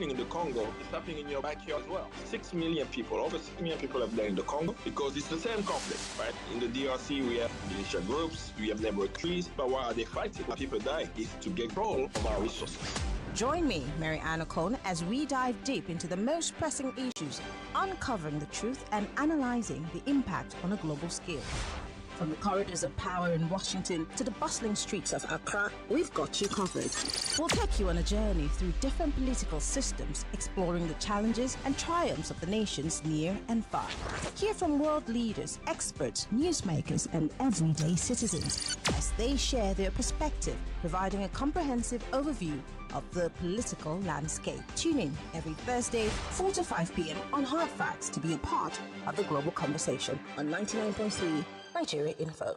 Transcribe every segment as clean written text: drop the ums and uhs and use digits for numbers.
happening in the Congo is happening in your backyard as well. 6 million people, over 6 million people have died in the Congo because it's the same conflict, right? In the DRC, we have militia groups, we have neighborhood trees, but why are they fighting? Why people die is to get control of our resources. Join me, Maryann Okon, as we dive deep into the most pressing issues, uncovering the truth and analyzing the impact on a global scale. From the corridors of power in Washington to the bustling streets of Accra, we've got you covered. We'll take you on a journey through different political systems, exploring the challenges and triumphs of the nations near and far. Hear from world leaders, experts, newsmakers, and everyday citizens as they share their perspective, providing a comprehensive overview of the political landscape. Tune in every Thursday, 4 to 5 p.m. on Hard Facts to be a part of the global conversation on 99.3 Nigeria Info.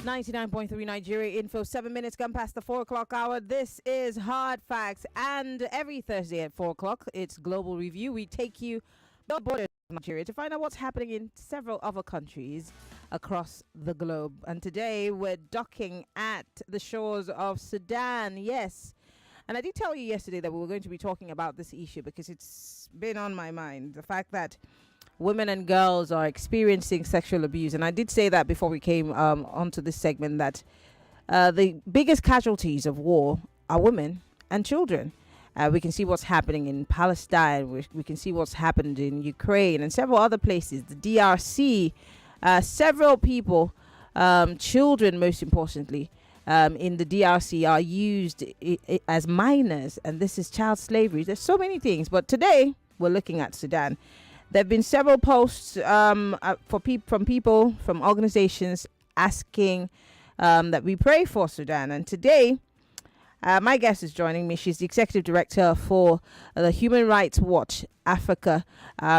.3 Nigeria Info, 7 minutes gone past the 4 o'clock hour. This is Hard Facts, and every Thursday at 4 o'clock, it's Global Review. We take you beyond the borders of Nigeria to find out what's happening in several other countries across the globe. And today, we're docking at the shores of Sudan. Yes. And I did tell you yesterday that we were going to be talking about this issue because it's been on my mind. The fact that women and girls are experiencing sexual abuse. And I did say that before we came onto this segment, that the biggest casualties of war are women and children. We can see what's happening in Palestine. We can see what's happened in Ukraine and several other places. The DRC, several people, children most importantly, in the DRC are used as minors, and this is child slavery. There's so many things, but today we're looking at Sudan. There have been several posts from people, from organizations asking that we pray for Sudan, and today my guest is joining me. She's the executive director for the Human Rights Watch Africa.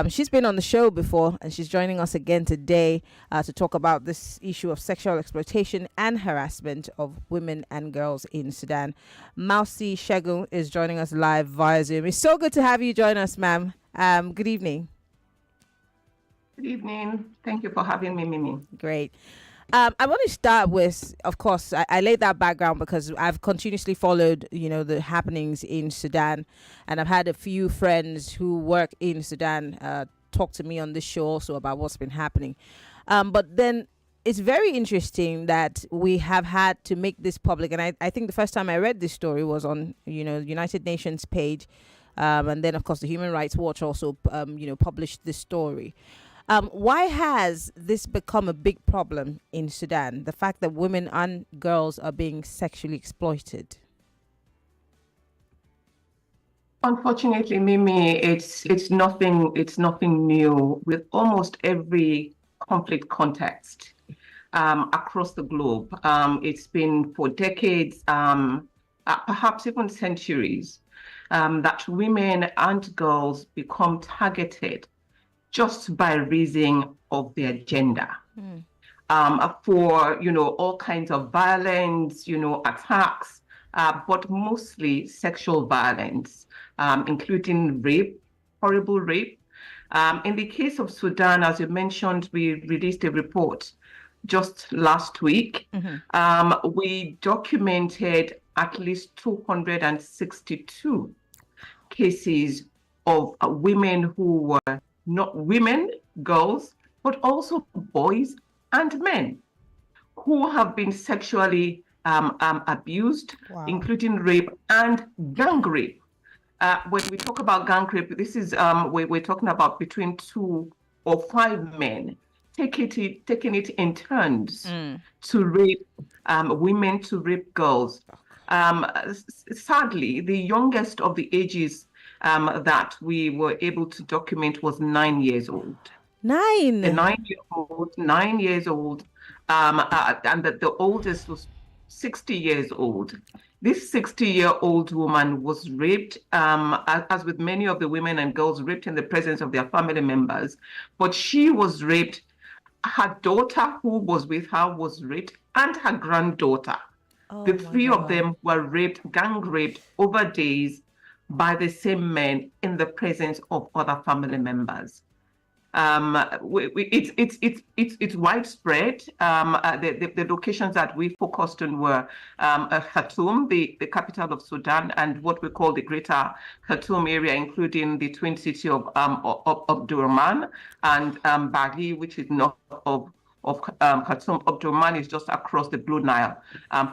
She's been on the show before, and she's joining us again today to talk about this issue of sexual exploitation and harassment of women and girls in Sudan. Mausi Segun is joining us live via Zoom. It's so good to have you join us, ma'am. Good evening. Good evening. Thank you for having me, Mimi. Great. I want to start with, of course, I laid that background because I've continuously followed, the happenings in Sudan, and I've had a few friends who work in Sudan talk to me on this show also about what's been happening. But then it's very interesting that we have had to make this public, and I think the first time I read this story was on, United Nations page, and then of course the Human Rights Watch also, published this story. Why has this become a big problem in Sudan? The fact that women and girls are being sexually exploited. Unfortunately, Mimi, it's nothing new with almost every conflict context across the globe. It's been for decades, perhaps even centuries, that women and girls become targeted just by reason of their gender, for all kinds of violence, attacks, but mostly sexual violence, including rape, horrible rape. In the case of Sudan, as you mentioned, we released a report just last week. We documented at least 262 cases of women who were not women, girls, but also boys and men who have been sexually abused, including rape and gang rape. When we talk about gang rape, this is we're talking about between 2 or 5 men taking it in turns to rape women, to rape girls. Sadly, the youngest of the ages that we were able to document was 9 years old. 9? The 9 years old, and the oldest was 60 years old. This 60-year-old woman was raped, as with many of the women and girls, raped in the presence of their family members. But she was raped. Her daughter, who was with her, was raped, and her granddaughter. The 3 of them were raped, gang raped over days by the same men in the presence of other family members. It's widespread. The locations that we focused on were Khartoum, the capital of Sudan, and what we call the Greater Khartoum area, including the twin city of Durman and Bagi, which is north of Khartoum. Durman is just across the Blue Nile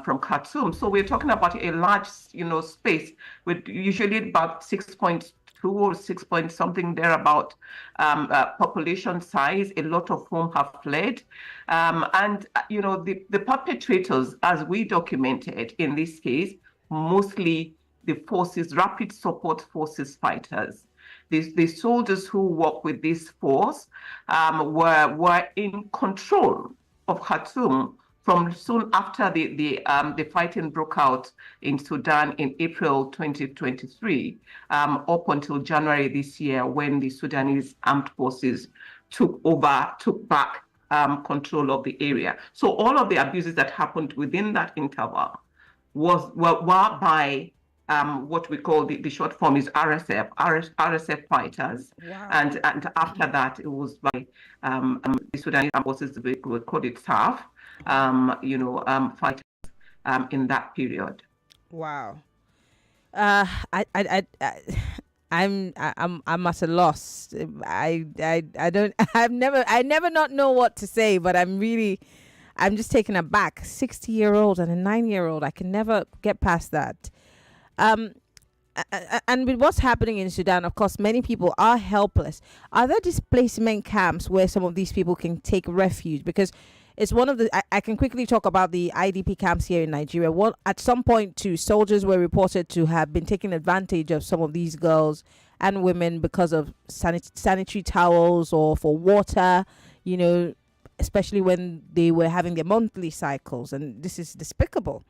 from Khartoum. So we're talking about a large, space with usually about 6.2 or 6 point something thereabout population size, a lot of whom have fled. The perpetrators, as we documented in this case, mostly the forces, rapid support forces fighters. The soldiers who work with this force were in control of Khartoum from soon after the fighting broke out in Sudan in April 2023, up until January this year, when the Sudanese armed forces took back control of the area. So all of the abuses that happened within that interval were by what we call the short form is RSF fighters. Wow. And after that, it was by the Sudanese armed forces, we call it SAF, fighters in that period. Wow. I'm at a loss. I never not know what to say, but I'm just taken aback. 60-year-old and a 9-year-old. I can never get past that. And with what's happening in Sudan, of course, many people are helpless. Are there displacement camps where some of these people can take refuge? Because it's one of the, I can quickly talk about the IDP camps here in Nigeria. At some point, too, soldiers were reported to have been taking advantage of some of these girls and women because of sanitary towels or for water, especially when they were having their monthly cycles. And this is despicable.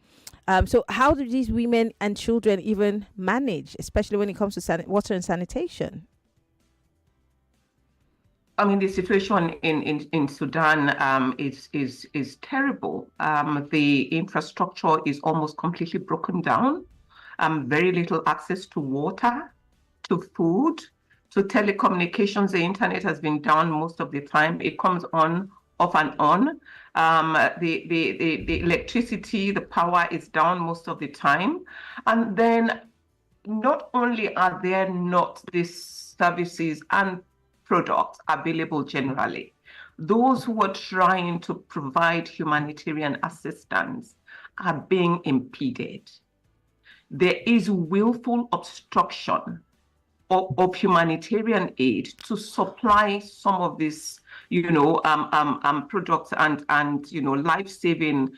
So how do these women and children even manage, especially when it comes to water and sanitation? I mean, the situation in Sudan is terrible. The infrastructure is almost completely broken down. Very little access to water, to food, to telecommunications. The internet has been down most of the time. It comes on, off and on. The electricity, the power is down most of the time. And then not only are there not these services and products available generally, those who are trying to provide humanitarian assistance are being impeded. There is willful obstruction of humanitarian aid to supply some of these, products and life-saving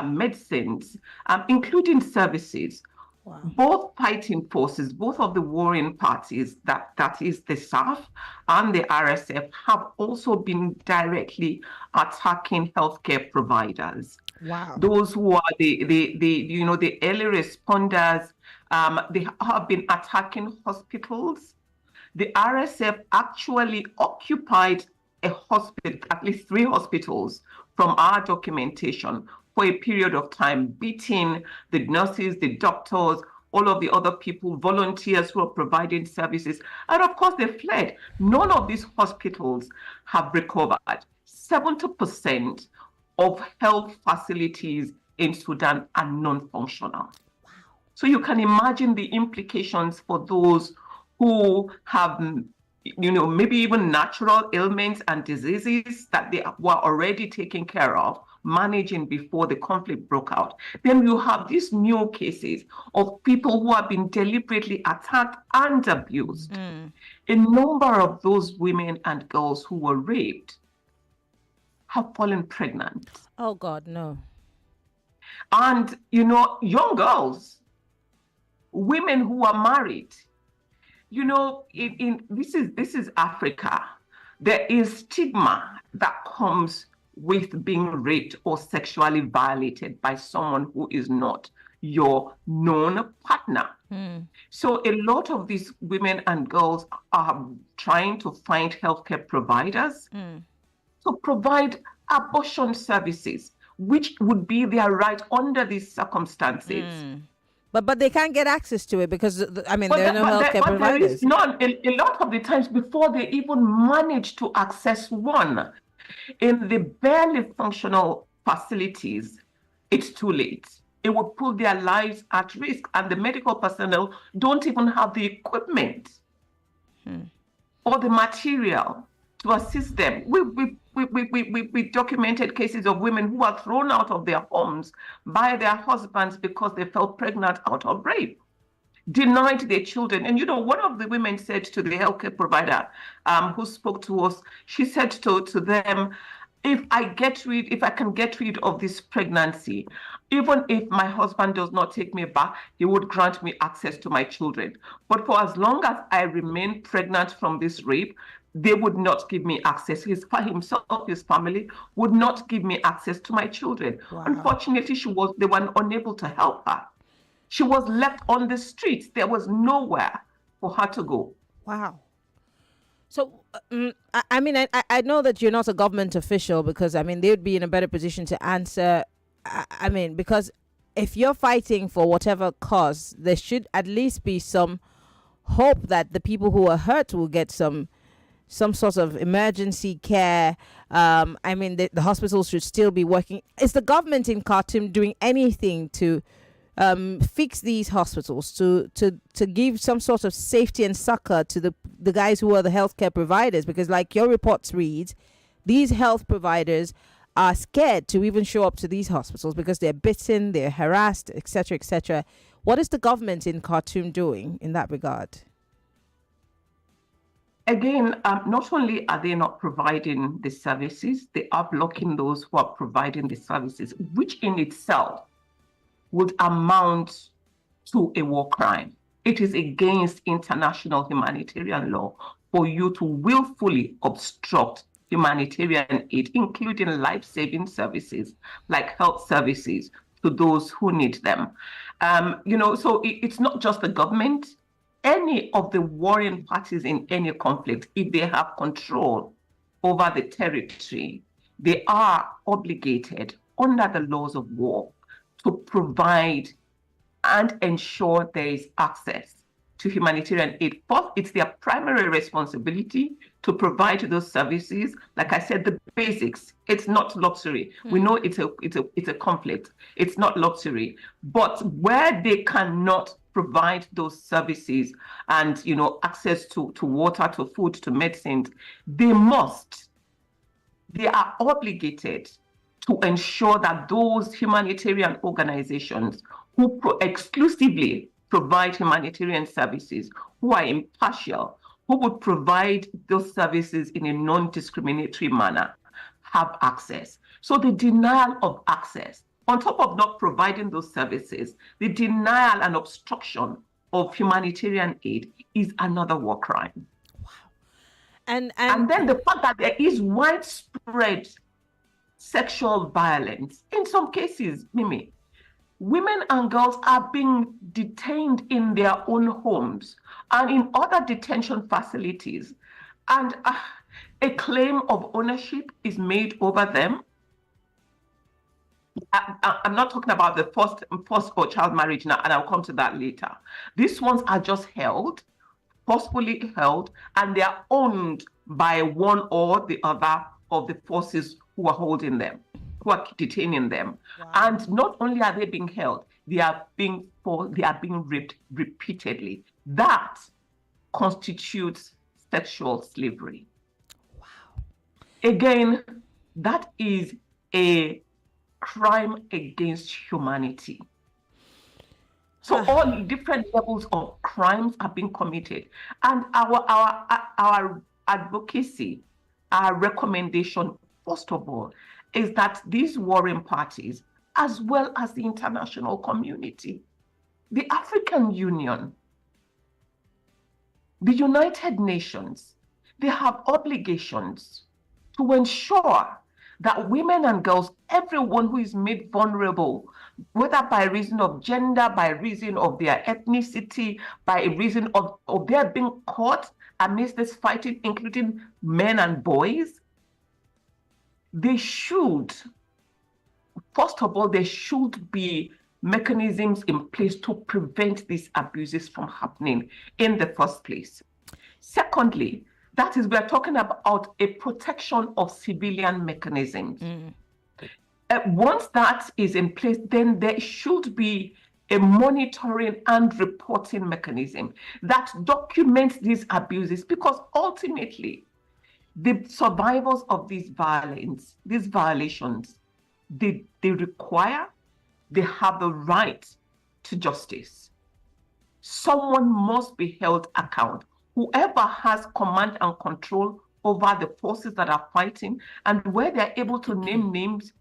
medicines, including services. Wow. Both fighting forces, both of the warring parties, that is the SAF and the RSF, have also been directly attacking healthcare providers. Wow. Those who are the early responders, they have been attacking hospitals. The RSF actually occupied a hospital, at least 3 hospitals from our documentation, for a period of time, beating the nurses, the doctors, all of the other people, volunteers who are providing services. And of course, they fled. None of these hospitals have recovered. 70% of health facilities in Sudan are non-functional. Wow. So you can imagine the implications for those who have, maybe even natural ailments and diseases that they were already taken care of, managing before the conflict broke out. Then you have these new cases of people who have been deliberately attacked and abused. A number of those women and girls who were raped have fallen pregnant. Oh God, no. And young girls, women who are married. This is Africa. There is stigma that comes with being raped or sexually violated by someone who is not your known partner. So a lot of these women and girls are trying to find healthcare providers to provide abortion services, which would be their right under these circumstances. But they can't get access to it because I mean there are no healthcare But there providers. is none. A lot of the times before they even manage to access one, in the barely functional facilities, it's too late. It would put their lives at risk, and the medical personnel don't even have the equipment or the material to assist them. We documented cases of women who are thrown out of their homes by their husbands because they fell pregnant out of rape, denied their children. And one of the women said to the healthcare provider who spoke to us, she said to them, if I can get rid of this pregnancy, even if my husband does not take me back, he would grant me access to my children. But for as long as I remain pregnant from this rape, they would not give me access. Himself, his family would not give me access to my children. Wow. Unfortunately, they were unable to help her. She was left on the streets. There was nowhere for her to go. Wow. So, I mean, I know that you're not a government official because, I mean, they would be in a better position to answer. I mean, because if you're fighting for whatever cause, there should at least be some hope that the people who are hurt will get some sort of emergency care. I mean, the hospitals should still be working. Is the government in Khartoum doing anything to fix these hospitals, to give some sort of safety and succor to the guys who are the healthcare providers? Because like your reports read, these health providers are scared to even show up to these hospitals because they're bitten, they're harassed, etc., etc. What is the government in Khartoum doing in that regard? Again, not only are they not providing the services, they are blocking those who are providing the services, which in itself would amount to a war crime. It is against international humanitarian law for you to willfully obstruct humanitarian aid, including life-saving services like health services to those who need them. So it's not just the government. Any of the warring parties in any conflict, if they have control over the territory, they are obligated under the laws of war to provide and ensure there is access to humanitarian aid. First, it's their primary responsibility to provide those services. Like I said, the basics. It's not luxury. We know it's a conflict. It's not luxury. But where they cannot provide those services and access to water, to food, to medicines, they are obligated to ensure that those humanitarian organizations who exclusively provide humanitarian services, who are impartial, who would provide those services in a non-discriminatory manner, have access. So the denial of access, on top of not providing those services, the denial and obstruction of humanitarian aid is another war crime. Wow. And then the fact that there is widespread sexual violence. In some cases, Mimi, women and girls are being detained in their own homes and in other detention facilities, and a claim of ownership is made over them. I'm not talking about the first or child marriage now, and I'll come to that later. These ones are just held, forcefully held, and they are owned by one or the other of the forces who are holding them, who are detaining them. Wow. And not only are they being held, they are being raped repeatedly. That constitutes sexual slavery. Wow. Again, that is a crime against humanity. So all different levels of crimes are being committed. And our advocacy, our recommendation, first of all, is that these warring parties, as well as the international community, the African Union, the United Nations, they have obligations to ensure that women and girls, everyone who is made vulnerable, whether by reason of gender, by reason of their ethnicity, by reason of their being caught amidst this fighting, including men and boys, they should, first of all, there should be mechanisms in place to prevent these abuses from happening in the first place. Secondly, that is, we're talking about a protection of civilian mechanisms. Once that is in place, then there should be a monitoring and reporting mechanism that documents these abuses, because ultimately, the survivors of these violations, they have the right to justice. Someone must be held account. Whoever has command and control over the forces that are fighting, and where they're able to name names,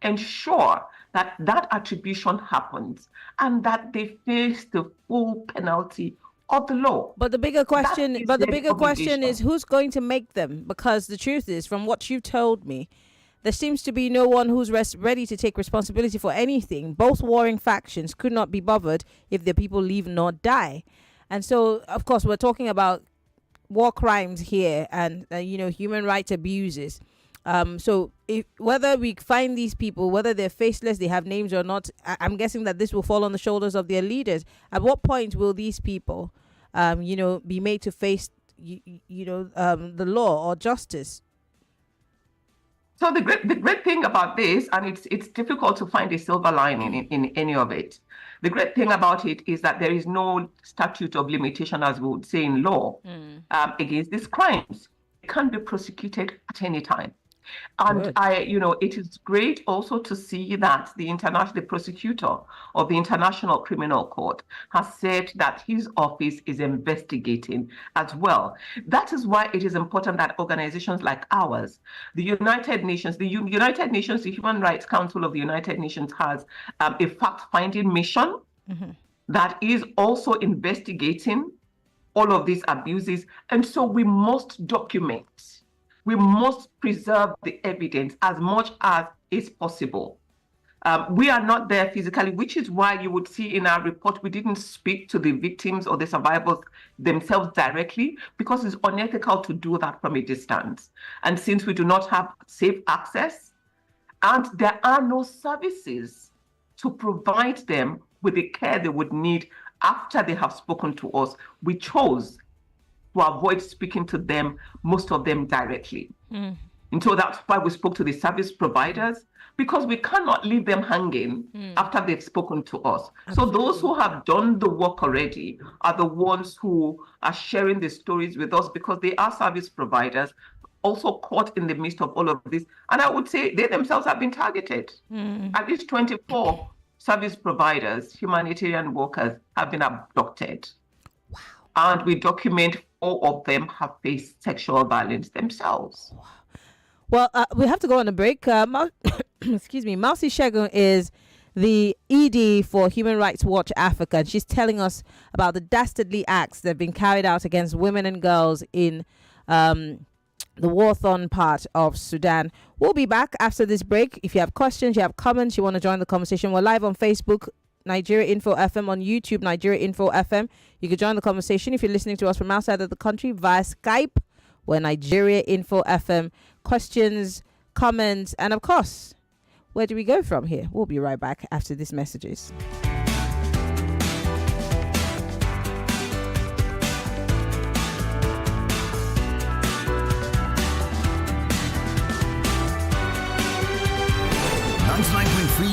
ensure that that attribution happens and that they face the full penalty of the law. But the bigger question, is who's going to make them? Because the truth is, from what you've told me, there seems to be no one who's ready to take responsibility for anything. Both warring factions could not be bothered if the people leave nor die. And so, of course, we're talking about war crimes here and, human rights abuses. So whether we find these people, whether they're faceless, they have names or not, I'm guessing that this will fall on the shoulders of their leaders. At what point will these people, be made to face, the law or justice? So the great thing about this, and it's difficult to find a silver lining in any of it. The great thing about it is that there is no statute of limitation, as we would say in law, against these crimes. It can be prosecuted at any time. And it is great also to see that the prosecutor of the International Criminal Court has said that his office is investigating as well. That is why it is important that organizations like ours, the United Nations, the Human Rights Council of the United Nations has a fact-finding mission that is also investigating all of these abuses. And so we must document. We must preserve the evidence as much as is possible. We are not there physically, which is why you would see in our report, we didn't speak to the victims or the survivors themselves directly, because it's unethical to do that from a distance. And since we do not have safe access, and there are no services to provide them with the care they would need after they have spoken to us, we chose to avoid speaking to them, most of them directly. And so that's why we spoke to the service providers, because we cannot leave them hanging after they've spoken to us. Absolutely. So those who have done the work already are the ones who are sharing the stories with us, because they are service providers, also caught in the midst of all of this. And I would say they themselves have been targeted. At least 24 service providers, humanitarian workers, have been abducted. Wow. And we document all of them have faced sexual violence themselves. Well, we have to go on a break. Excuse me. Mausi Segun is the ED for Human Rights Watch Africa, and she's telling us about the dastardly acts that have been carried out against women and girls in the war-torn part of Sudan. We'll be back after this break. If you have questions, you have comments, you want to join the conversation, we're live on Facebook, Nigeria Info FM, on YouTube, Nigeria Info FM. You can join the conversation if you're listening to us from outside of the country via Skype. We're Nigeria Info FM. Questions, comments, and of course, where do we go from here? We'll be right back after these messages.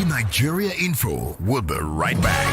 Nigeria Info. We'll be right back.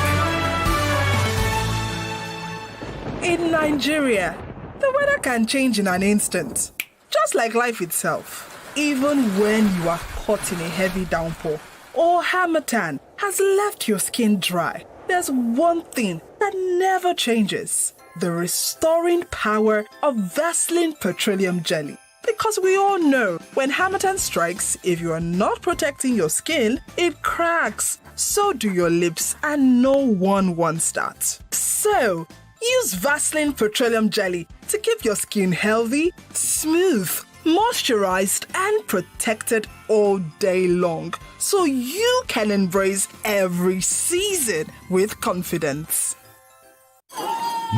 In Nigeria, the weather can change in an instant, just like life itself. Even when you are caught in a heavy downpour or harmattan has left your skin dry, there's one thing that never changes: the restoring power of Vaseline Petroleum Jelly. Because we all know when harmattan strikes, if you are not protecting your skin, it cracks. So do your lips, and no one wants that. So use Vaseline Petroleum Jelly to keep your skin healthy, smooth, moisturized, and protected all day long, so you can embrace every season with confidence.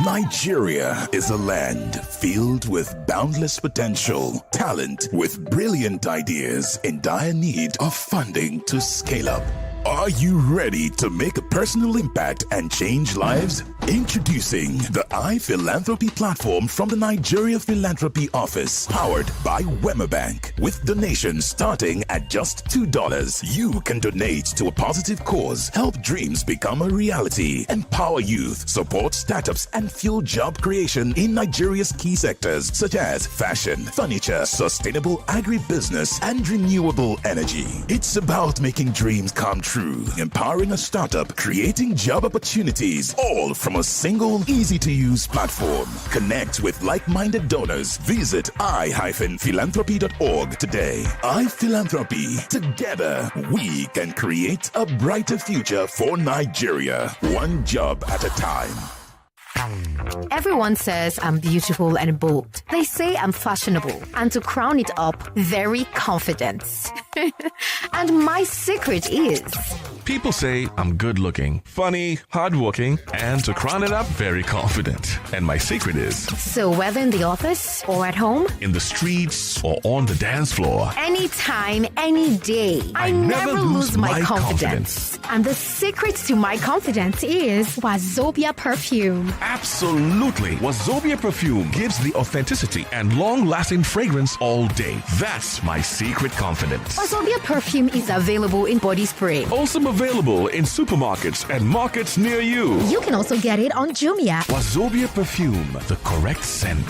Nigeria is a land filled with boundless potential, talent with brilliant ideas, in dire need of funding to scale up. Are you ready to make a personal impact and change lives? Introducing the iPhilanthropy platform from the Nigeria Philanthropy Office, powered by Wema Bank. With donations starting at just $2, you can donate to a positive cause, help dreams become a reality, empower youth, support startups, and fuel job creation in Nigeria's key sectors such as fashion, furniture, sustainable agribusiness, and renewable energy. It's about making dreams come true, empowering a startup, creating job opportunities, all from a single, easy-to-use platform. Connect with like-minded donors. Visit i-philanthropy.org today. iPhilanthropy. Together, we can create a brighter future for Nigeria. One job at a time. Everyone says I'm beautiful and bold. They say I'm fashionable. And to crown it up, very confident. And my secret is... People say I'm good looking, funny, hardworking, and to crown it up, very confident. And my secret is... So whether in the office or at home, in the streets or on the dance floor, anytime, any day, I never lose my confidence. And the secret to my confidence is Wazobia perfume. Absolutely. Wazobia perfume gives the authenticity and long-lasting fragrance all day. That's my secret confidence. Wazobia perfume is available in body spray. Also available in supermarkets and markets near you. You can also get it on Jumia. Wazobia perfume, the correct scent.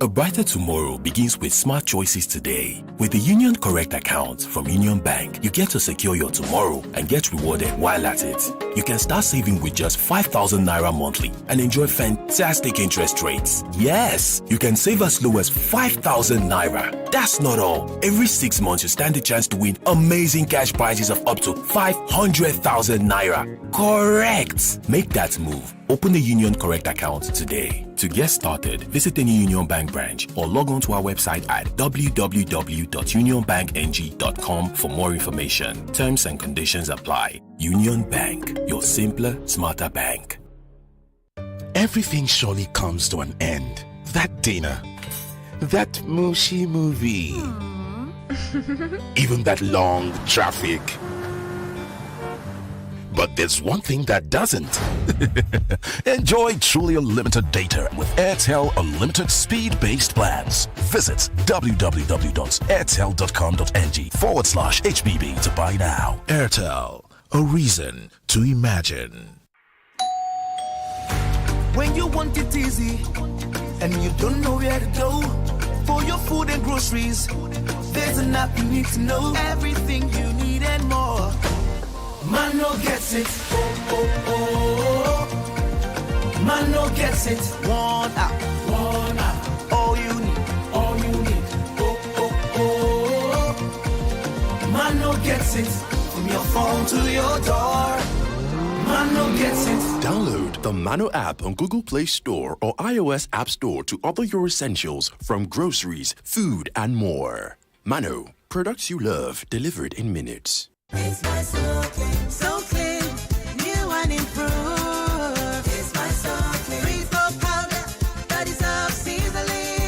A brighter tomorrow begins with smart choices today. With the Union Correct account from Union Bank, you get to secure your tomorrow and get rewarded while at it. You can start saving with just 5,000 Naira monthly and enjoy fantastic interest rates. Yes, you can save as low as 5,000 Naira. That's not all. Every 6 months, you stand a chance to win amazing cash prizes of up to 500,000 Naira. Correct! Make that move. Open the Union Correct account today. To get started, visit any Union Bank branch or log on to our website at www.unionbankng.com for more information. Terms and conditions apply. Union Bank, your simpler, smarter bank. Everything surely comes to an end. That dinner, that Mausi movie, even that long traffic. But there's one thing that doesn't. Enjoy truly unlimited data with Airtel Unlimited Speed-Based Plans. Visit www.airtel.com.ng/HBB to buy now. Airtel, a reason to imagine. When you want it easy and you don't know where to go for your food and groceries, there's an app you need to know. Everything you need and more. Mano gets it. Oh, oh, oh. Mano gets it. One app. One app. All you need. All you need. Oh, oh, oh. Mano gets it. From your phone to your door. Mano gets it. Download the Mano app on Google Play Store or iOS App Store to order your essentials from groceries, food, and more. Mano, products you love delivered in minutes. It's my so clean, new and improved. It's my so clean, free-flow powder that dissolves easily.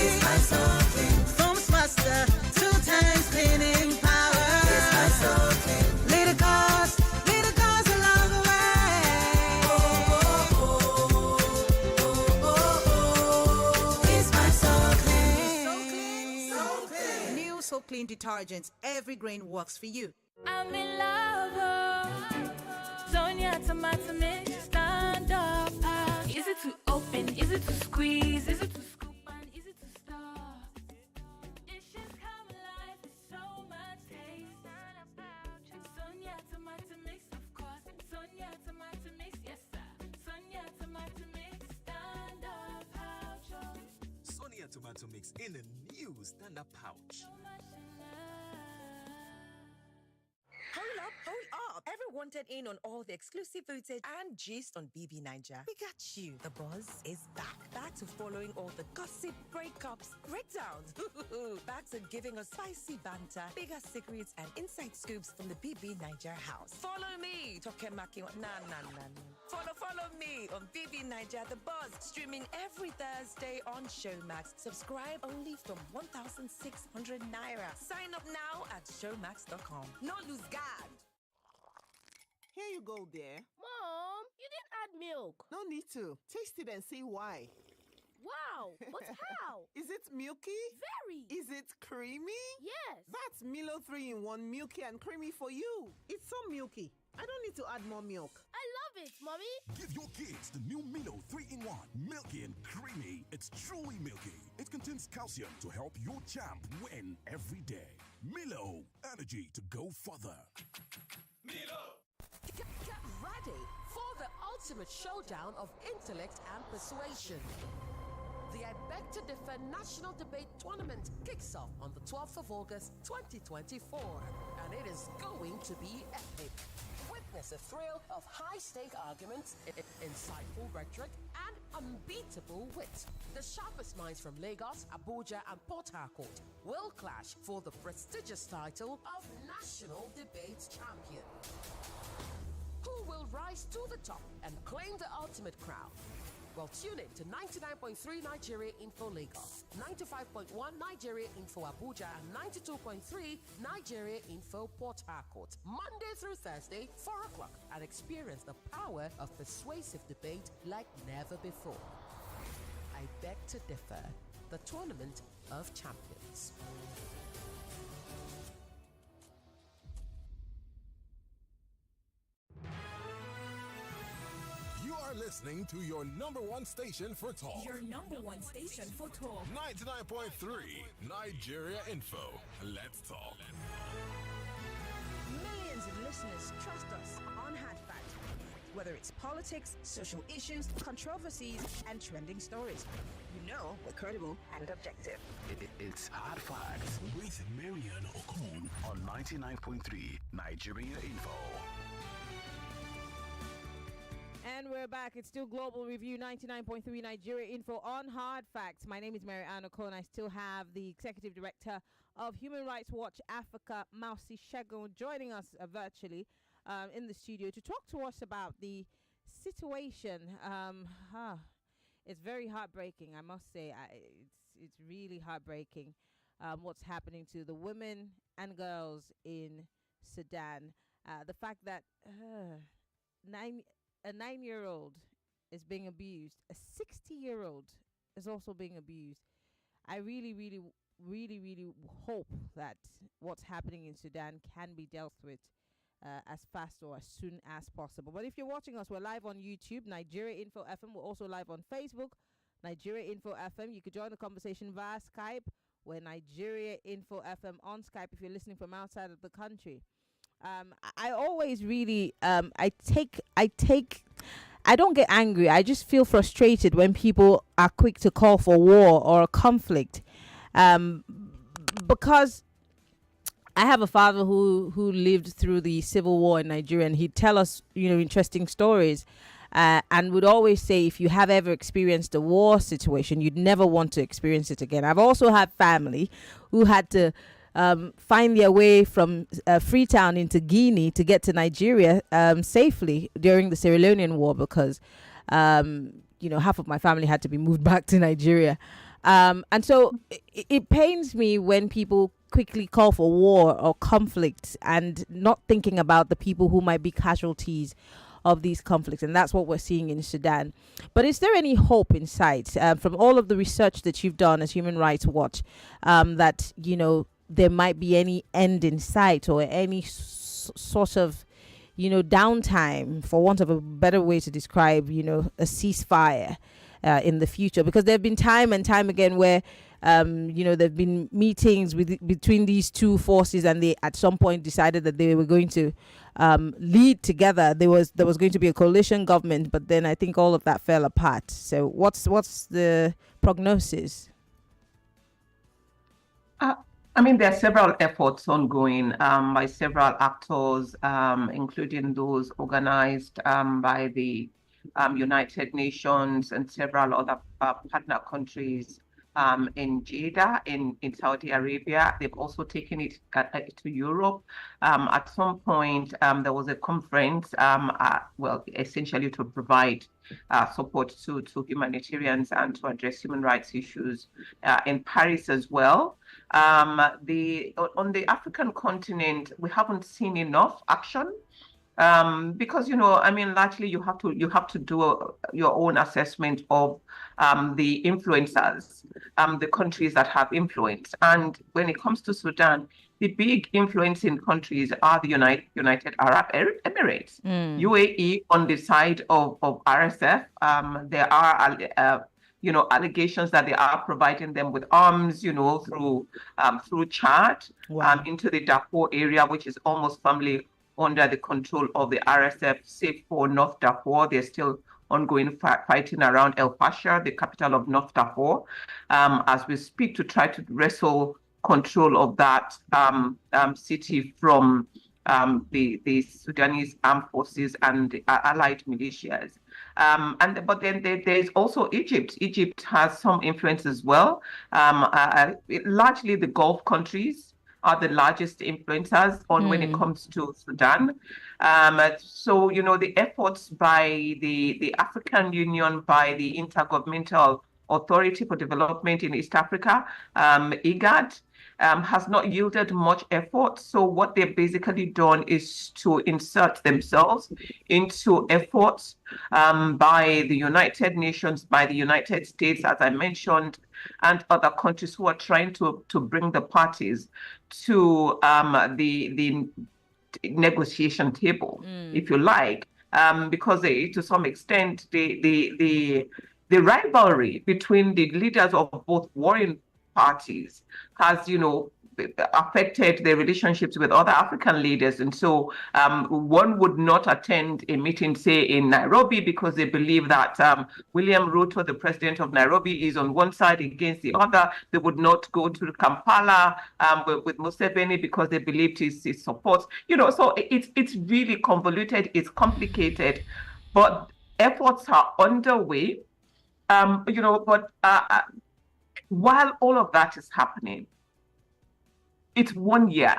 It's my so clean, foams faster, 2 times cleaning power. It's my so clean, little cars along the way. It's my so clean, so clean. New so clean detergents, every grain works for you. I'm in love, Sonia tomato mix, stand up. Is it to open? Is it to squeeze? Is it to scoop? And is it to stir? Dishes come alive with so much taste. Sonia tomato mix, of course. Sonia tomato mix, yes sir. Sonia tomato mix, stand up pouch. Sonia tomato mix in a new stand up pouch. So much in love. Hold up. Everyone wanted in on all the exclusive footage and gist on BB Niger. We got you. The buzz is back. Back to following all the gossip, breakups, breakdowns. Back to giving us spicy banter, bigger secrets, and inside scoops from the BB Niger house. Follow me, Tokemaki. Follow me on BB Niger, The Buzz, streaming every Thursday on Showmax. Subscribe only from 1,600 naira. Sign up now at showmax.com. No lose guard. Here you go, dear. Mom, you didn't add milk. No need to. Taste it and see why. Wow, but how? Is it milky? Very. Is it creamy? Yes. That's Milo 3-in-1 milky and creamy for you. It's so milky. I don't need to add more milk. I love it, Mommy. Give your kids the new Milo 3-in-1, milky and creamy. It's truly milky. It contains calcium to help your champ win every day. Milo, energy to go further. Milo! Get ready for the ultimate showdown of intellect and persuasion. The I Beg to Differ National Debate Tournament kicks off on the 12th of August 2024, and it is going to be epic. Witness a thrill of high-stake arguments, insightful rhetoric, and unbeatable wit. The sharpest minds from Lagos, Abuja, and Port Harcourt will clash for the prestigious title of National Debate Champion. Who will rise to the top and claim the ultimate crown? Well, tune in to 99.3 Nigeria Info Lagos, 95.1 Nigeria Info Abuja, and 92.3 Nigeria Info Port Harcourt, Monday through Thursday, 4 o'clock, and experience the power of persuasive debate like never before. I Beg to Differ, the Tournament of Champions. Listening to your number one station for talk. Your number one station for talk. 99.3 Nigeria Info. Let's talk. Millions of listeners trust us on Hard Fact. Whether it's politics, social issues, controversies, and trending stories. You know we're credible and objective. It's Hard Facts with Maryann Okon on 99.3 Nigeria Info. And we're back. It's still Global Review 99.3 Nigeria Info on Hard Facts. My name is Maryann Okon. I still have the Executive Director of Human Rights Watch Africa, Mausi Segun, joining us virtually in the studio to talk to us about the situation. It's very heartbreaking, I must say. It's really heartbreaking what's happening to the women and girls in Sudan. The fact that a 9-year-old is being abused. A 60-year-old is also being abused. I really, really, really, really hope that what's happening in Sudan can be dealt with as fast or as soon as possible. But if you're watching us, we're live on YouTube, Nigeria Info FM. We're also live on Facebook, Nigeria Info FM. You could join the conversation via Skype. We're Nigeria Info FM on Skype if you're listening from outside of the country. I always really I don't get angry. I just feel frustrated when people are quick to call for war or a conflict, because I have a father who lived through the civil war in Nigeria, and he'd tell us interesting stories, and would always say if you have ever experienced a war situation, you'd never want to experience it again. I've also had family who had to find their way from Freetown into Guinea to get to Nigeria safely during the Sierra Leonean War because, half of my family had to be moved back to Nigeria. And so it pains me when people quickly call for war or conflict and not thinking about the people who might be casualties of these conflicts. And that's what we're seeing in Sudan. But is there any hope in sight from all of the research that you've done as Human Rights Watch that, there might be any end in sight or any sort of, downtime, for want of a better way to describe, a ceasefire in the future? Because there have been time and time again where, there have been meetings between these two forces, and they at some point decided that they were going to lead together. There was going to be a coalition government, but then I think all of that fell apart. So what's the prognosis? I mean, there are several efforts ongoing by several actors, including those organized by the United Nations and several other partner countries in Jeddah, in Saudi Arabia. They've also taken it to Europe. At some point, there was a conference, well, essentially to provide support to humanitarians and to address human rights issues in Paris as well. On the African continent, we haven't seen enough action. Because I mean, largely you have to do your own assessment of the influencers, the countries that have influence. And when it comes to Sudan, the big influencing countries are the United Arab Emirates, UAE on the side of RSF. There are allegations that they are providing them with arms, through Chad, into the Darfur area, which is almost firmly under the control of the RSF, save for North Darfur. There's still ongoing fighting around El Fasher, the capital of North Darfur, as we speak, to try to wrestle control of that city from the Sudanese armed forces and the allied militias. But then there's also Egypt. Egypt has some influence as well. Largely the Gulf countries are the largest influencers on when it comes to Sudan. So, the efforts by the African Union, by the Intergovernmental Authority for Development in East Africa, IGAD, has not yielded much effort. So what they've basically done is to insert themselves into efforts by the United Nations, by the United States, as I mentioned, and other countries who are trying to bring the parties to the negotiation table, if you like, because to some extent the rivalry between the leaders of both warring parties has, affected their relationships with other African leaders. And so one would not attend a meeting, say, in Nairobi, because they believe that William Ruto, the president of Nairobi, is on one side against the other. They would not go to Kampala with Museveni because they believed his support. So it's really convoluted, it's complicated, but efforts are underway. But while all of that is happening, it's 1 year.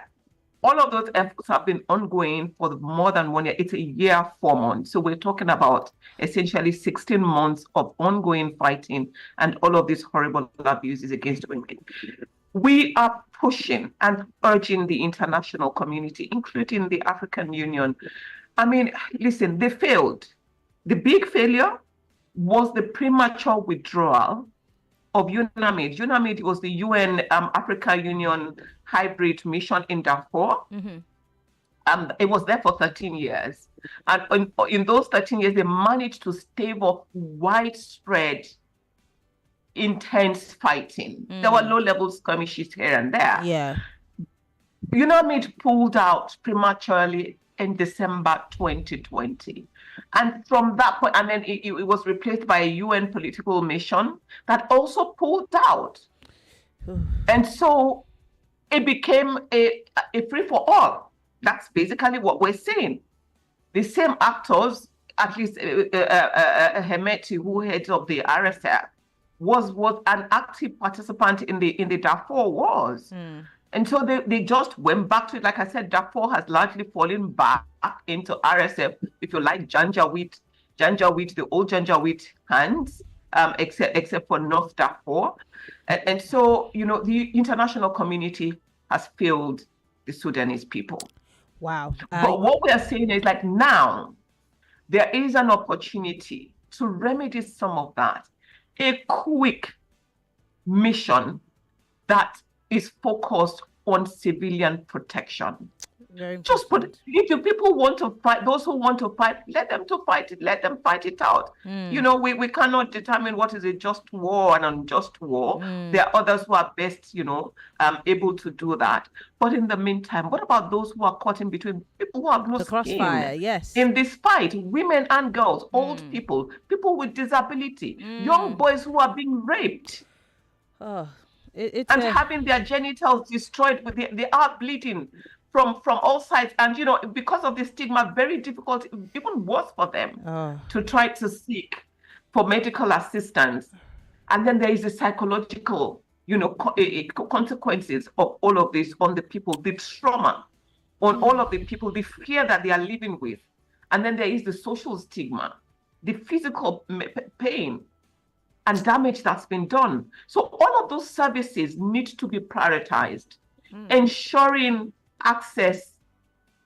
All of those efforts have been ongoing for more than 1 year. It's a year, 4 months. So we're talking about essentially 16 months of ongoing fighting and all of these horrible abuses against women. We are pushing and urging the international community, including the African Union. I mean, listen, they failed. The big failure was the premature withdrawal of UNAMID. UNAMID was the UN Africa Union hybrid mission in Darfur. It was there for 13 years. And in those 13 years, they managed to stave off widespread, intense fighting. There were low-level skirmishes here and there. Yeah. UNAMID pulled out prematurely in December 2020. And from that point, and then it was replaced by a UN political mission that also pulled out. And so it became a free-for-all. That's basically what we're seeing. The same actors, at least Hemeti, who heads up the RSF, was an active participant in the Darfur wars. And so they just went back to it. Like I said, Darfur has largely fallen back into RSF, if you like, Janjaweed, the old Janjaweed hands, except for North Darfur. And so, the international community has failed the Sudanese people. Wow. But what we are saying is, like, now there is an opportunity to remedy some of that. A quick mission that is focused on civilian protection. Just put, if people want to fight, those who want to fight, let them fight it out. We cannot determine what is a just war and unjust war. There are others who are best, able to do that. But in the meantime, what about those who are caught in between, people who have no crossfire, skin yes, in this fight? Women and girls, old people with disability, young boys who are being raped. Oh, and having their genitals destroyed, with they are bleeding from all sides. And, because of the stigma, very difficult, even worse for them to try to seek for medical assistance. And then there is the psychological, consequences of all of this on the people, the trauma on all of the people, the fear that they are living with. And then there is the social stigma, the physical pain and damage that's been done. So all of those services need to be prioritized, ensuring access,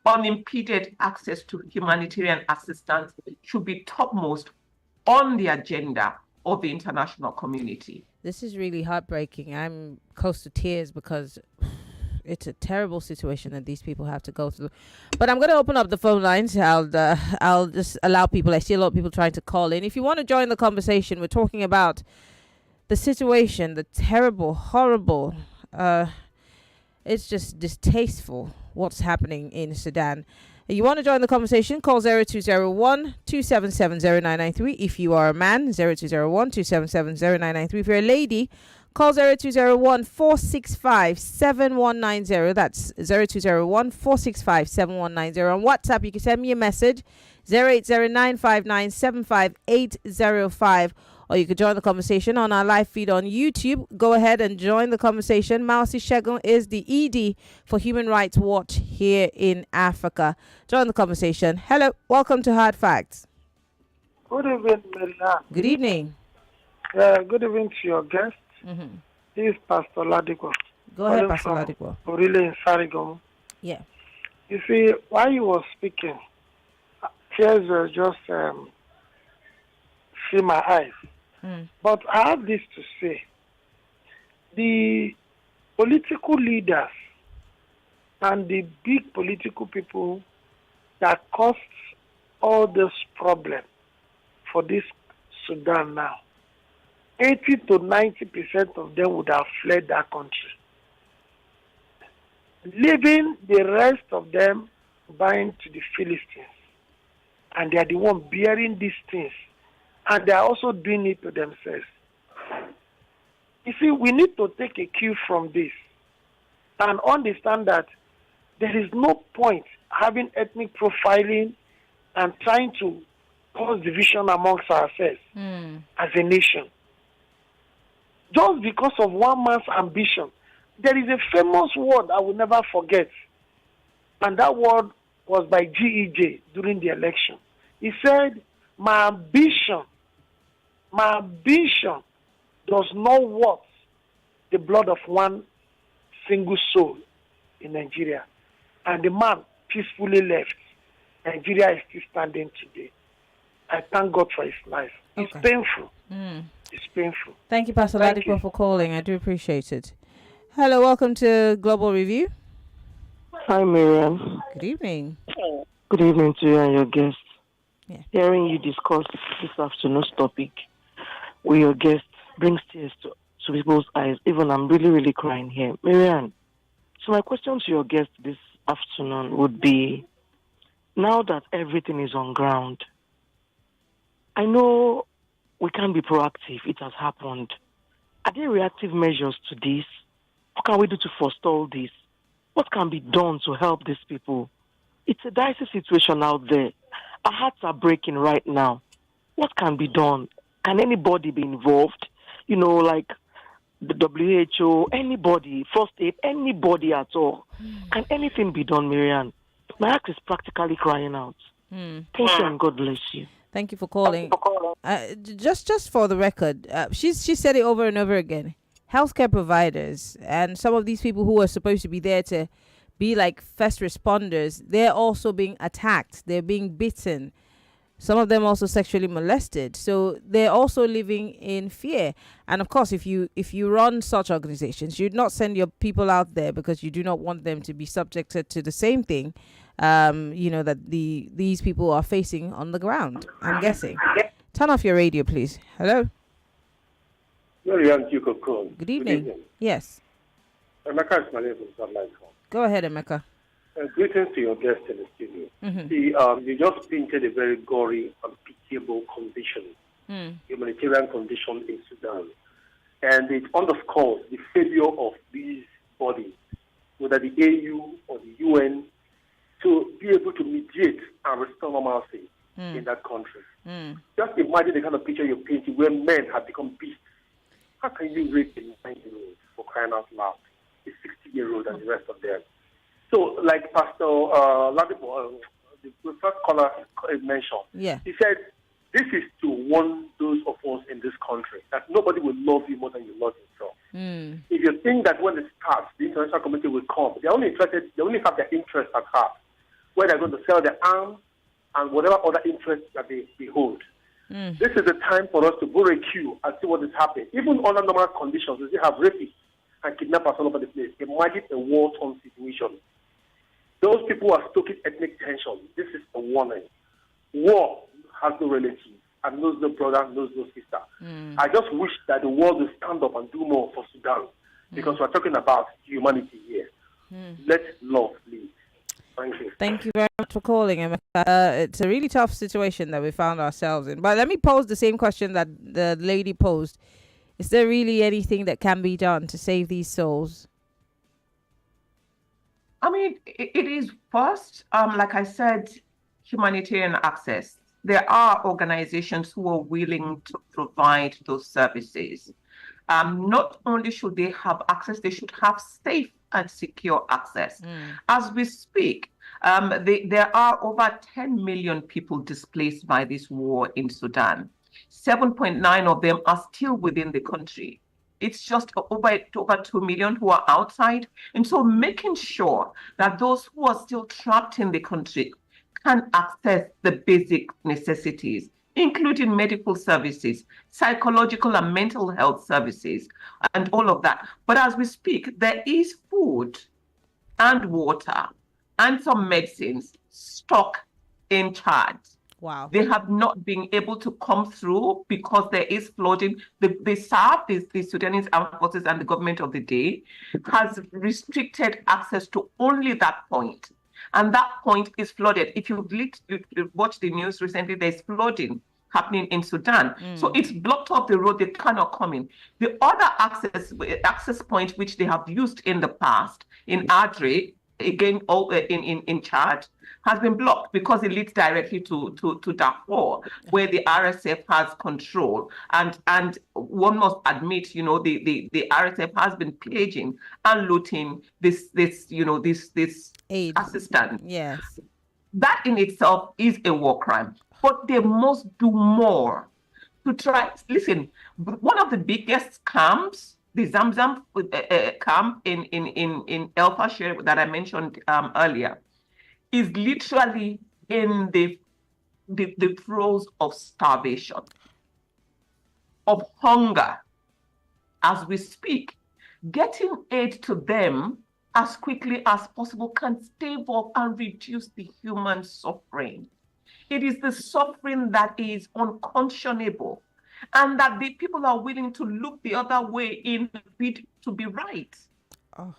unimpeded access to humanitarian assistance should be topmost on the agenda of the international community. This is really heartbreaking. I'm close to tears because it's a terrible situation that these people have to go through. But I'm going to open up the phone lines. I'll just allow people. I see a lot of people trying to call in. If you want to join the conversation, we're talking about the situation, the terrible, horrible, it's just distasteful what's happening in Sudan. You want to join the conversation, call 0201-277-0993. If you are a man, 0201-277-0993. If you're a lady, call 0201-465-7190. That's 0201-465-7190. On WhatsApp, you can send me a message, 08095975-805. Or you could join the conversation on our live feed on YouTube. Go ahead and join the conversation. Mausi Segun is the ED for Human Rights Watch here in Africa. Join the conversation. Hello, welcome to Hard Facts. Good evening, Maryann. Good evening. Good evening to your guest. Mm-hmm. This is Pastor Ladipo. Go ahead, Pastor Ladipo. Orile in Sarigom. Yeah. You see, while you were speaking, tears were just fill my eyes. But I have this to say. The political leaders and the big political people that caused all this problem for this Sudan now, 80 to 90% of them would have fled that country, leaving the rest of them buying to the Philistines. And they are the one bearing these things. And they are also doing it to themselves. You see, we need to take a cue from this and understand that there is no point having ethnic profiling and trying to cause division amongst ourselves as a nation. Just because of one man's ambition. There is a famous word I will never forget. And that word was by GEJ during the election. He said, my ambition does not worth the blood of one single soul in Nigeria. And the man peacefully left. Nigeria is still standing today. I thank God for his life. It's painful. It's painful. Thank you, Pastor Ladipo, for calling. I do appreciate it. Hello, welcome to Global Review. Hi, Maryann. Good evening. Good evening to you and your guests. Yeah. Hearing you discuss this afternoon's topic with your guest brings tears to people's eyes. Even I'm really, really crying here. Maryann, so my question to your guest this afternoon would be, now that everything is on ground, I know we can't be proactive. It has happened. Are there reactive measures to this? What can we do to forestall this? What can be done to help these people? It's a dicey situation out there. Our hearts are breaking right now. What can be done? Can anybody be involved? Like the WHO, anybody, first aid, anybody at all. Can anything be done, Maryann? My heart is practically crying out. Thank you and God bless you. Thank you for calling. Just for the record, she said it over and over again. Healthcare providers and some of these people who are supposed to be there to be like first responders, they're also being attacked. They're being beaten. Some of them also sexually molested. So they're also living in fear. And of course, if you run such organizations, you'd not send your people out there because you do not want them to be subjected to the same thing, that these people are facing on the ground, I'm guessing. Turn off your radio, please. Hello? Maryann Okon. Good evening. Yes. Emeka is my name from Sudan. Go ahead, Emeka. Greetings to your guest in the studio. You just painted a very gory and pitiable condition, humanitarian condition in Sudan. And it underscores the failure of these bodies, whether the AU or the UN, to be able to mediate and restore normalcy in that country. Just imagine the kind of picture you're painting where men have become beasts. How can you rape a 9-year-old for crying out loud, a 60-year-old and the rest of them? So, like Pastor Ladipo, the first caller mentioned, he said, this is to warn those of us in this country that nobody will love you more than you love yourself. If you think that when it starts, the international community will come, they only have their interest at heart, where they're going to sell their arms and whatever other interests that they hold. This is the time for us to go a queue and see what is happening. Even under normal conditions, we have rapists and kidnappers all over the place. Imagine a war-torn situation. Those people are stoking ethnic tension. This is a warning. War has no relative and knows no brother, knows no sister. I just wish that the world will stand up and do more for Sudan, because we're talking about humanity here. Let love lead. Thank you. Thank you very much for calling. It's a really tough situation that we found ourselves in. But let me pose the same question that the lady posed. Is there really anything that can be done to save these souls? I mean, it is first, like I said, humanitarian access. There are organizations who are willing to provide those services. Not only should they have access, they should have safe and secure access. As we speak, there are over 10 million people displaced by this war in Sudan. 7.9 of them are still within the country. It's just over 2 million who are outside. And so making sure that those who are still trapped in the country can access the basic necessities, including medical services, psychological and mental health services, and all of that. But as we speak, there is food and water and some medicines stock in Chad. Wow. They have not been able to come through because there is flooding. The SAF, the Sudanese Armed Forces and the government of the day, has restricted access to only that point. And that point is flooded. If you watched the news recently, there's flooding happening in Sudan. So it's blocked up the road. They cannot come in. The other access point, which they have used in the past, in Adre, again, in Chad, has been blocked because it leads directly to Darfur, where the RSF has control. And one must admit, the RSF has been pillaging and looting this aid assistance. Yes. That in itself is a war crime. But they must do more to try. Listen, one of the biggest camps, the Zamzam camp in El Fasher that I mentioned earlier, is literally in the throes of starvation, of hunger. As we speak, getting aid to them as quickly as possible can stave off and reduce the human suffering. It is the suffering that is unconscionable, and that the people are willing to look the other way in the bid to be right. Oh,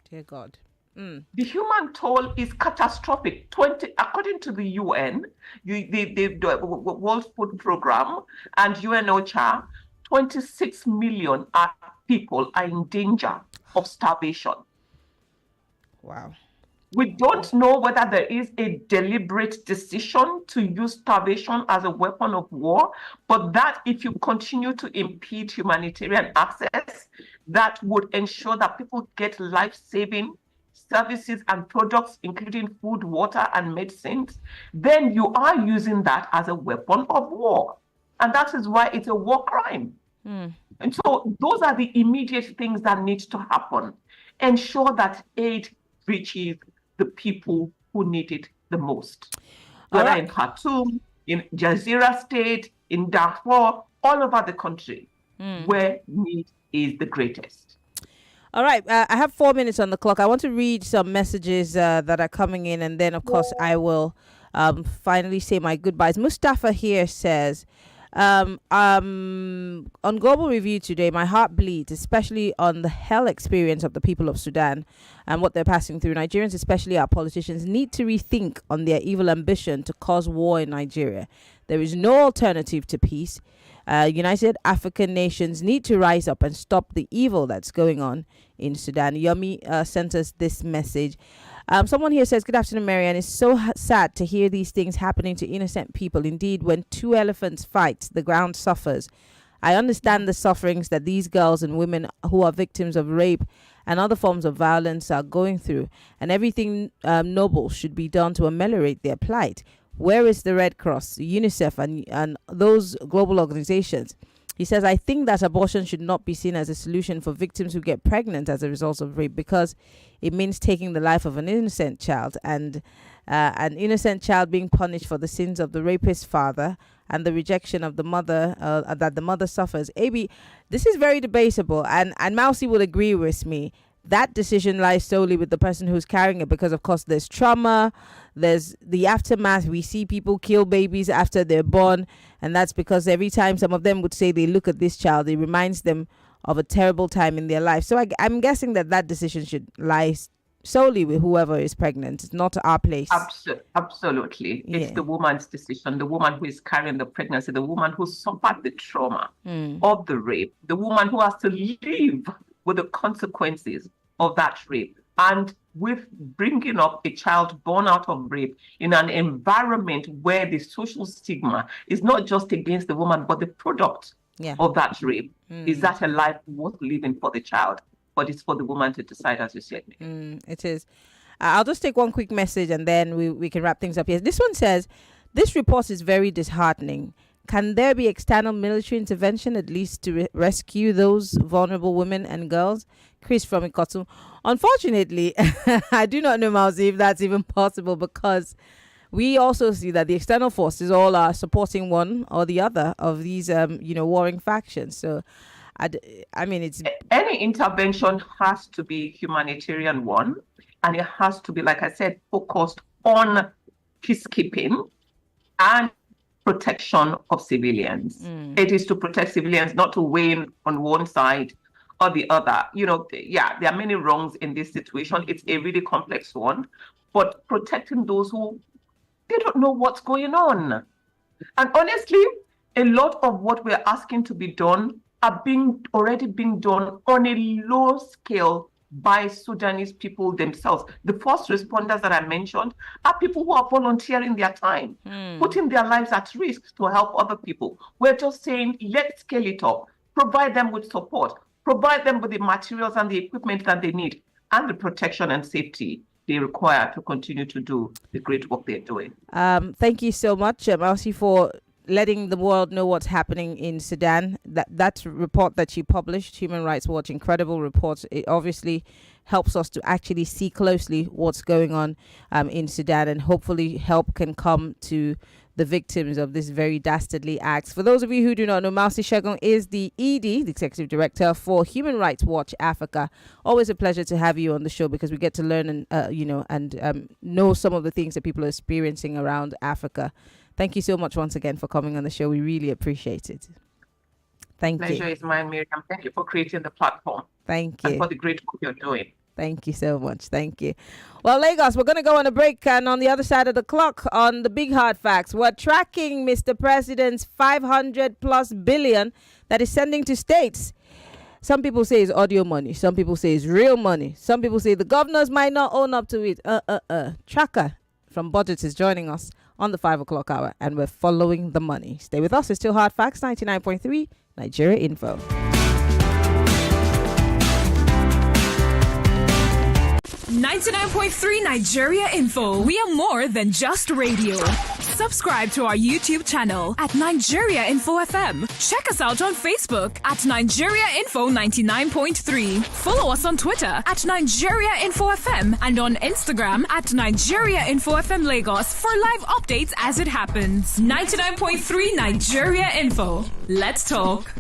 dear God. The human toll is catastrophic. According to the UN, the World Food Program and UNOCHA, 26 million people are in danger of starvation. Wow. We don't know whether there is a deliberate decision to use starvation as a weapon of war, but that if you continue to impede humanitarian access, that would ensure that people get life-saving services and products, including food, water, and medicines, then you are using that as a weapon of war. And that is why it's a war crime. And so those are the immediate things that need to happen. Ensure that aid reaches the people who need it the most. Whether in Khartoum, in Jazeera State, in Darfur, all over the country, where need is the greatest. All right, I have 4 minutes on the clock. I want to read some messages that are coming in, and then, of course, I will finally say my goodbyes. Mustafa here says, on Global Review today, my heart bleeds, especially on the hell experience of the people of Sudan and what they're passing through. Nigerians, especially our politicians, need to rethink on their evil ambition to cause war in Nigeria. There is no alternative to peace. United African nations need to rise up and stop the evil that's going on in Sudan. Yomi sent us this message. Someone here says, good afternoon, Maryann. It's so sad to hear these things happening to innocent people. Indeed, when two elephants fight, the ground suffers. I understand the sufferings that these girls and women who are victims of rape and other forms of violence are going through, and everything noble should be done to ameliorate their plight. Where is the Red Cross, UNICEF, and those global organizations? He says, I think that abortion should not be seen as a solution for victims who get pregnant as a result of rape, because it means taking the life of an innocent child, and an innocent child being punished for the sins of the rapist's father and the rejection of the mother that the mother suffers. AB, this is very debatable, and Mausi will agree with me. That decision lies solely with the person who's carrying it, because of course there's trauma, there's the aftermath. We see people kill babies after they're born, and that's because every time some of them would say they look at this child, it reminds them of a terrible time in their life. So I'm guessing that decision should lie solely with whoever is pregnant. It's not our place. Absolutely. It's the woman's decision, the woman who is carrying the pregnancy, the woman who suffered the trauma of the rape, the woman who has to live with the consequences of that rape. And with bringing up a child born out of rape in an environment where the social stigma is not just against the woman, but the product of that rape. Is that a life worth living for the child? But it's for the woman to decide, as you said. It is. I'll just take one quick message and then we can wrap things up here. This one says, this report is very disheartening. Can there be external military intervention, at least to rescue those vulnerable women and girls? Chris from Ikotu. Unfortunately, I do not know, Mausi, if that's even possible, because we also see that the external forces all are supporting one or the other of these, warring factions. So, I mean, it's any intervention has to be humanitarian one, and it has to be, like I said, focused on peacekeeping and protection of civilians. It is to protect civilians, not to wane on one side or the other. There are many wrongs in this situation. It's a really complex one, but protecting those who they don't know what's going on. And honestly, a lot of what we're asking to be done are already being done on a low scale by Sudanese people themselves. The first responders that I mentioned are people who are volunteering their time, putting their lives at risk to help other people. We're just saying, let's scale it up, provide them with support, provide them with the materials and the equipment that they need, and the protection and safety they require to continue to do the great work they're doing. Thank you so much, Mausi, for letting the world know what's happening in Sudan. That report that you published, Human Rights Watch, incredible report. It obviously helps us to actually see closely what's going on in Sudan, and hopefully help can come to the victims of this very dastardly acts. For those of you who do not know, Mausi Segun is the ED, the Executive Director for Human Rights Watch Africa. Always a pleasure to have you on the show, because we get to learn and know some of the things that people are experiencing around Africa. Thank you so much once again for coming on the show. We really appreciate it. Thank you. Pleasure is mine, Miriam. Thank you for creating the platform. Thank you. And for the great work you're doing. Thank you so much. Thank you. Well, Lagos, we're going to go on a break, and on the other side of the clock, on the big hard facts, we're tracking Mr. President's 500 plus billion that is sending to states. Some people say it's audio money. Some people say it's real money. Some people say the governors might not own up to it. Tracker from Budget is joining us on the 5 o'clock hour, and we're following the money. Stay with us. It's still Hard Facts, 99.3 Nigeria Info. 99.3 Nigeria Info. We are more than just radio. Subscribe to our YouTube channel at Nigeria Info FM. Check us out on Facebook at Nigeria Info 99.3. Follow us on Twitter at Nigeria Info FM and on Instagram at Nigeria Info FM Lagos for live updates as it happens. 99.3 Nigeria Info. Let's talk.